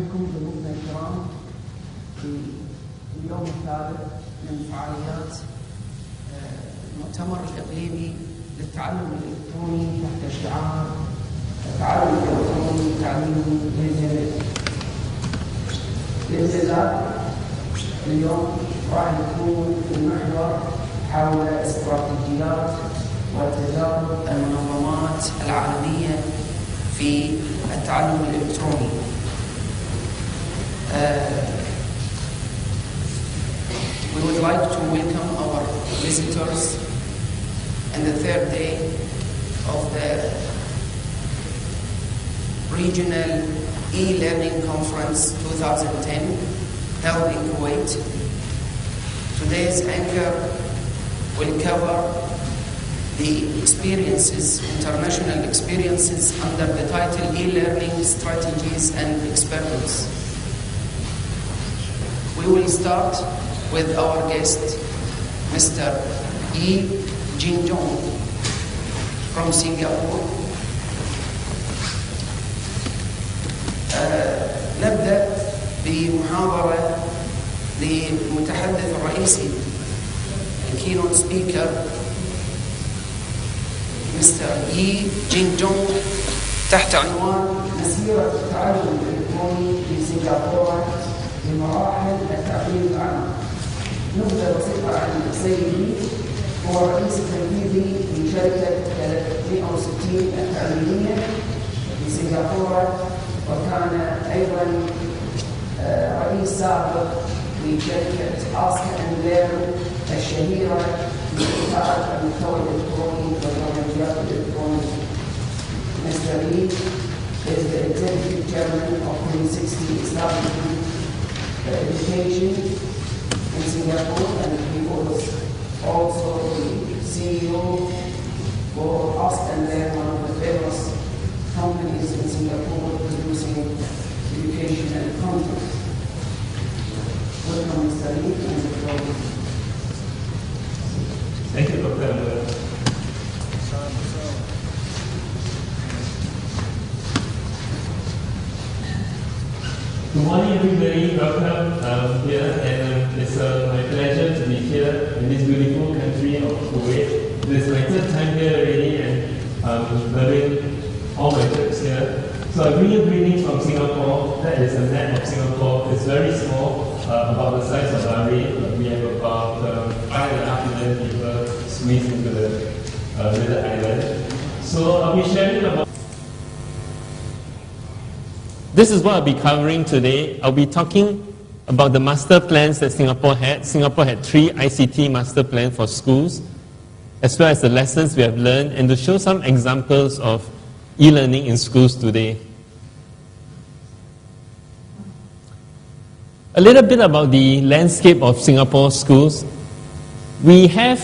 بكم ضيوفنا الكرام في اليوم الثالث من فعاليات المؤتمر الاقليمي للتعلم الالكتروني تحت شعار التعلم الالكتروني تعليم للجميع. باذن الله اليوم راح يكون المحور حول استراتيجيات وتجارب المنظمات العالميه في التعلم الالكتروني. We would like to welcome our visitors on the third day of the Regional E-Learning Conference 2010 held in Kuwait. Today's anchor will cover the international experiences under the title E-Learning Strategies and Experiments. We will start with our guest, Mr. Yi Jingjong from Singapore. نبدأ بمحاضرة للمتحدث الرئيسي الكينوت سبيكر مستر يي جينجونغ تحت عنوان مسيرة التعلم الإلكتروني في سنغافورة بمراحل التعليم العام. نبذة بسيطة عن سيدي. هو الرئيس التنفيذي لشركة 360 التعليمية في سنغافورة، وكان أيضا رئيس سابق لشركة أسكا أند ليرن الشهيرة لإنتاج المحتوى الإلكتروني والبرمجيات الإلكترونية. Mr. Lee is the executive chairman of 360 Establishment Education in Singapore, and he was also the CEO for Ask and Learn, one of the famous companies in Singapore producing educational content. Welcome, Mr. Lee, and the floor. Thank you, Dr. Good morning, everybody. Welcome here, and it's my pleasure to be here in this beautiful country of Kuwait. This is my third time here already, and I'm loving all my trips here. So I bring you greetings from Singapore. That is a map of Singapore. It's very small, about the size of Bahrain. We have about 5.5 million people squeezed into the little island. So I'll be sharing about. This is what I'll be covering today. I'll be talking about the master plans that Singapore had. Singapore had 3 ICT master plans for schools, as well as the lessons we have learned, and to show some examples of e-learning in schools today. A little bit about the landscape of Singapore schools. We have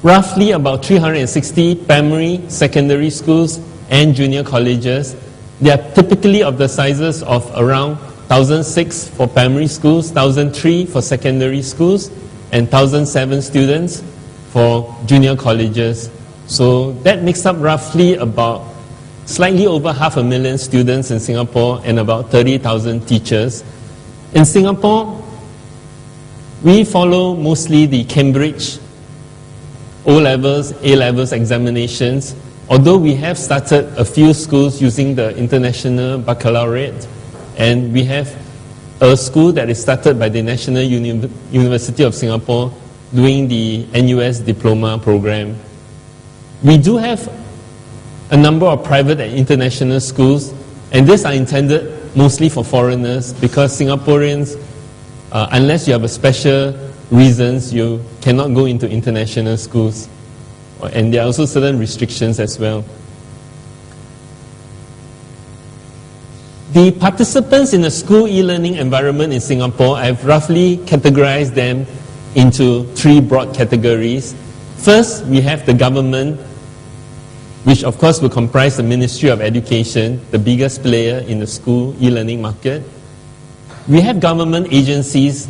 roughly about 360 primary, secondary schools and junior colleges. They are typically of the sizes of around 1,006 for primary schools, 1,003 for secondary schools, and 1,007 students for junior colleges. So that makes up roughly about slightly over 500,000 students in Singapore and about 30,000 teachers. In Singapore, we follow mostly the Cambridge O-levels, A-levels examinations, although we have started a few schools using the International Baccalaureate, and we have a school that is started by the National University of Singapore doing the NUS Diploma program. We do have a number of private and international schools, and these are intended mostly for foreigners because Singaporeans, unless you have a special reasons, you cannot go into international schools. And there are also certain restrictions as well. The participants in the school e-learning environment in Singapore, I've roughly categorized them into 3 broad categories. First, we have the government, which of course will comprise the Ministry of Education, the biggest player in the school e-learning market. We have government agencies,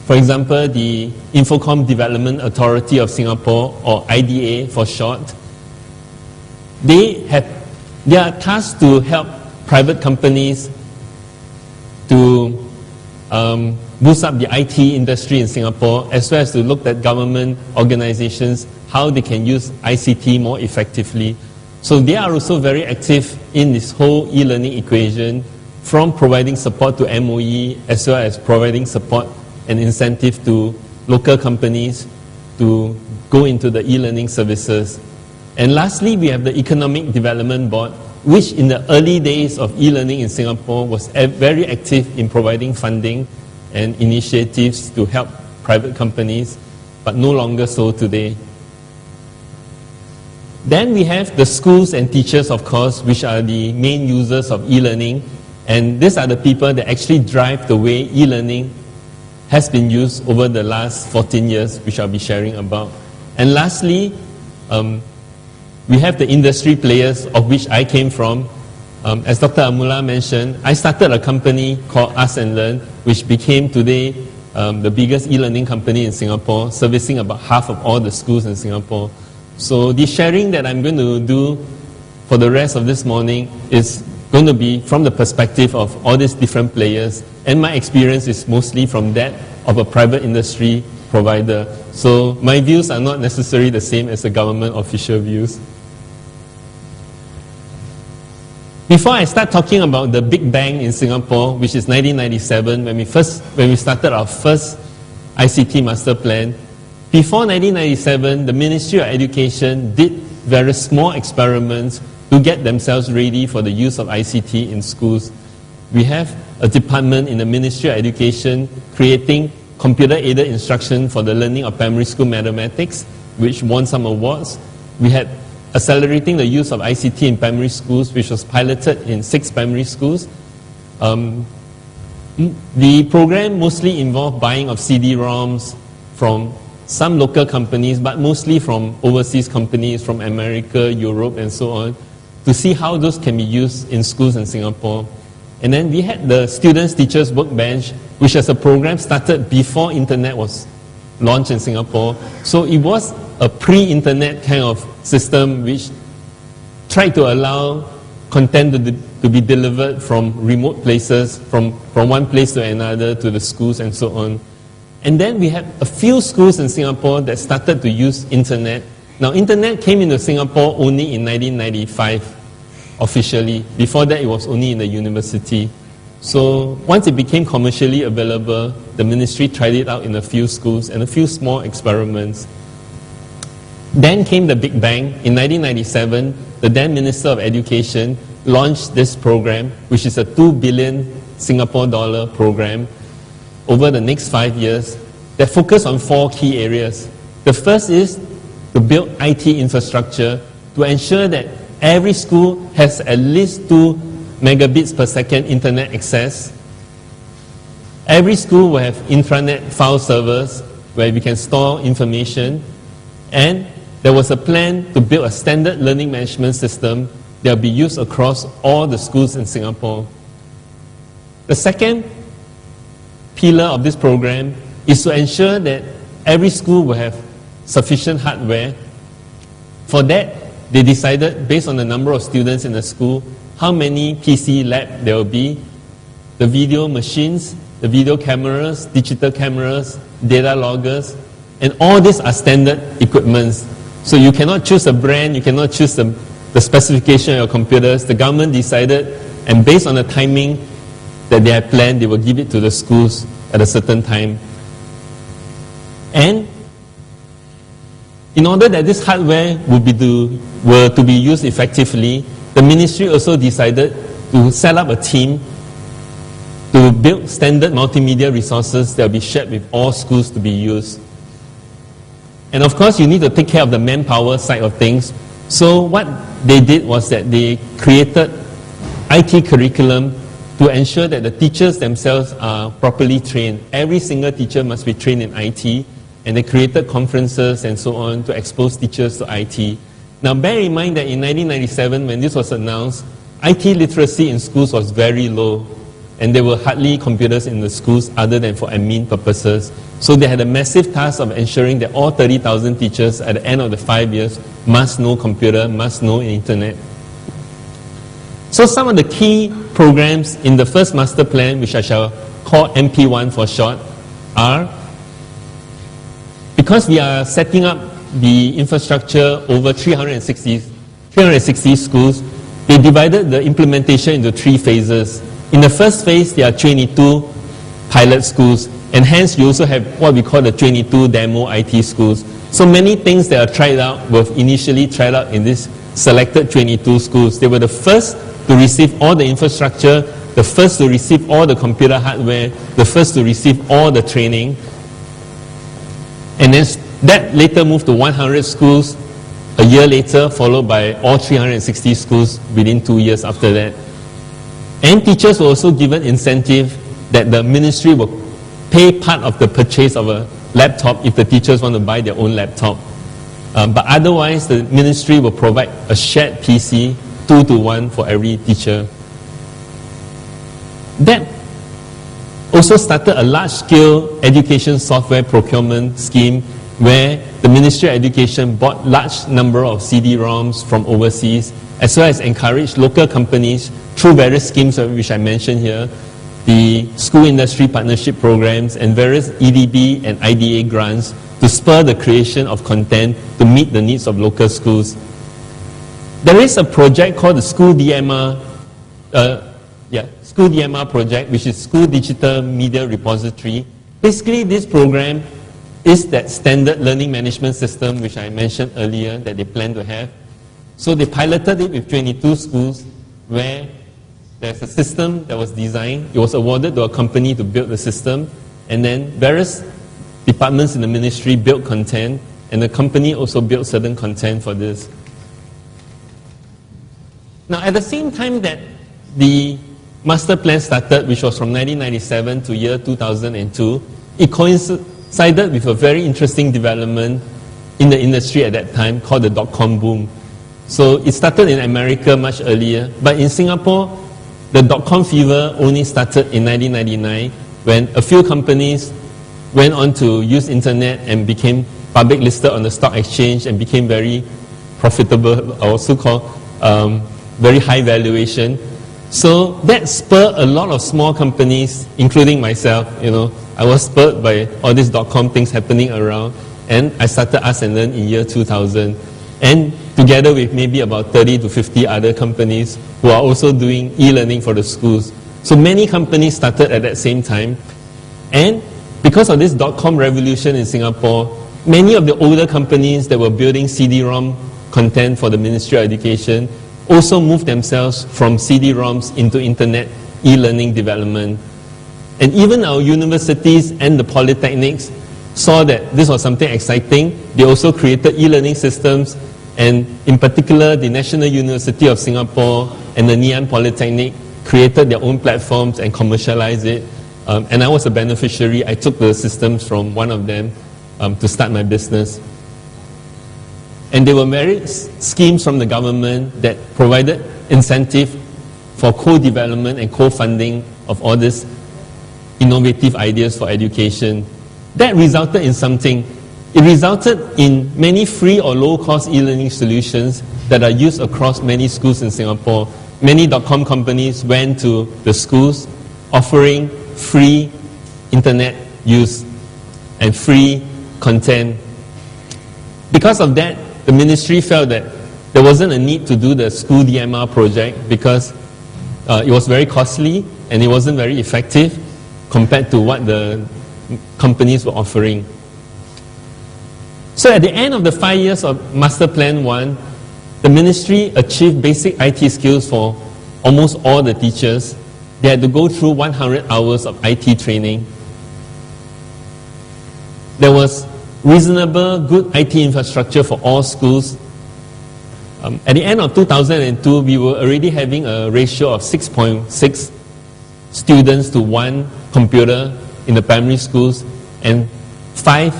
for example, the Infocom Development Authority of Singapore, or IDA for short. They are tasked to help private companies to boost up the IT industry in Singapore, as well as to look at government organizations, how they can use ICT more effectively. So they are also very active in this whole e-learning equation, from providing support to MOE, as well as providing support and incentive to local companies to go into the e-learning services. And lastly, we have the Economic Development Board, which in the early days of e-learning in Singapore was very active in providing funding and initiatives to help private companies, but no longer so today. Then we have the schools and teachers, of course, which are the main users of e-learning, and these are the people that actually drive the way e-learning has been used over the last 14 years, which I'll be sharing about. And lastly, we have the industry players, of which I came from. As Dr. Amula mentioned, I started a company called Ask and Learn, which became today the biggest e-learning company in Singapore, servicing about half of all the schools in Singapore. So the sharing that I'm going to do for the rest of this morning is going to be from the perspective of all these different players, and my experience is mostly from that of a private industry provider. So my views are not necessarily the same as the government official views. Before I start talking about the Big Bang in Singapore, which is 1997, when we started our first ICT master plan, before 1997, the Ministry of Education did various small experiments to get themselves ready for the use of ICT in schools. We have a department in the Ministry of Education creating computer-aided instruction for the learning of primary school mathematics, which won some awards. We had accelerating the use of ICT in primary schools, which was piloted in 6 primary schools. The program mostly involved buying of CD-ROMs from some local companies, but mostly from overseas companies, from America, Europe, and so on, to see how those can be used in schools in Singapore. And then we had the Students Teachers Workbench, which as a program started before internet was launched in Singapore. So it was a pre-internet kind of system which tried to allow content to be delivered from remote places, from one place to another, to the schools and so on. And then we had a few schools in Singapore that started to use internet. Now, internet came into Singapore only in 1995, officially. Before that, it was only in the university. So once it became commercially available, the ministry tried it out in a few schools and a few small experiments. Then came the Big Bang. In 1997, the then Minister of Education launched this program, which is a 2 billion Singapore dollar program over the next 5 years that focus on 4 key areas. The first is to build IT infrastructure to ensure that every school has at least 2 megabits per second internet access. Every school will have intranet file servers where we can store information. And there was a plan to build a standard learning management system that will be used across all the schools in Singapore. The second pillar of this program is to ensure that every school will have sufficient hardware. For that, they decided, based on the number of students in the school, how many PC labs there will be, the video machines, the video cameras, digital cameras, data loggers, and all these are standard equipments. So you cannot choose a brand, you cannot choose the specification of your computers. The government decided, and based on the timing that they had planned, they will give it to the schools at a certain time. And in order that this hardware were to be used effectively, the ministry also decided to set up a team to build standard multimedia resources that will be shared with all schools to be used. And of course, you need to take care of the manpower side of things. So what they did was that they created IT curriculum to ensure that the teachers themselves are properly trained. Every single teacher must be trained in IT, and they created conferences and so on to expose teachers to IT. Now bear in mind that in 1997, when this was announced, IT literacy in schools was very low, and there were hardly computers in the schools other than for admin purposes. So they had a massive task of ensuring that all 30,000 teachers at the end of the 5 years must know computer, must know internet. So some of the key programs in the first master plan, which I shall call MP1 for short, are, because we are setting up the infrastructure over 360 schools, they divided the implementation into 3 phases. In the first phase, there are 22 pilot schools, and hence you also have what we call the 22 demo IT schools. So many things that are tried out were initially tried out in these selected 22 schools. They were the first to receive all the infrastructure, the first to receive all the computer hardware, the first to receive all the training. And then that later moved to 100 schools a year later, followed by all 360 schools within 2 years after that. And teachers were also given incentive that the ministry will pay part of the purchase of a laptop if the teachers want to buy their own laptop. But otherwise, the ministry will provide a shared PC, 2-to-1 for every teacher. That also started a large-scale education software procurement scheme where the Ministry of Education bought large number of CD-ROMs from overseas, as well as encouraged local companies through various schemes which I mentioned here, the school industry partnership programs and various EDB and IDA grants to spur the creation of content to meet the needs of local schools. There is a project called the School DMR project, which is School Digital Media Repository. Basically, this program is that standard learning management system which I mentioned earlier that they plan to have. So they piloted it with 22 schools where there's a system that was designed. It was awarded to a company to build the system, and then various departments in the ministry built content, and the company also built certain content for this. Now, at the same time that the master plan started, which was from 1997 to year 2002, it coincided with a very interesting development in the industry at that time called the dot-com boom. So it started in America much earlier, but in Singapore, the dot-com fever only started in 1999 when a few companies went on to use internet and became public listed on the stock exchange and became very profitable, or so-called very high valuation. So that spurred a lot of small companies, including myself. I was spurred by all these dot-com things happening around, and I started Ask and Learn in year 2000. And together with maybe about 30 to 50 other companies who are also doing e-learning for the schools. So many companies started at that same time. And because of this dot-com revolution in Singapore, many of the older companies that were building CD-ROM content for the Ministry of Education also moved themselves from CD-ROMs into internet e-learning development. And even our universities and the polytechnics saw that this was something exciting. They also created e-learning systems, and in particular, the National University of Singapore and the Ngee Polytechnic created their own platforms and commercialized it. And I was a beneficiary. I took the systems from one of them to start my business. And there were various schemes from the government that provided incentive for co-development and co-funding of all these innovative ideas for education. That resulted in something. It resulted in many free or low-cost e-learning solutions that are used across many schools in Singapore. Many dot-com companies went to the schools offering free internet use and free content. Because of that, the ministry felt that there wasn't a need to do the school DMR project because it was very costly and it wasn't very effective compared to what the companies were offering. So at the end of the 5 years of Master Plan 1, the ministry achieved basic IT skills for almost all the teachers. They had to go through 100 hours of IT training. There was reasonable, good IT infrastructure for all schools. At the end of 2002, we were already having a ratio of 6.6 students to 1 computer in the primary schools and 5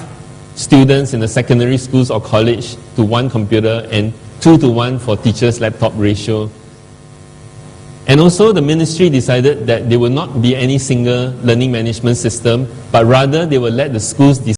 students in the secondary schools or college to 1 computer, and 2-to-1 for teachers' laptop ratio. And also the ministry decided that there will not be any single learning management system, but rather they will let the schools decide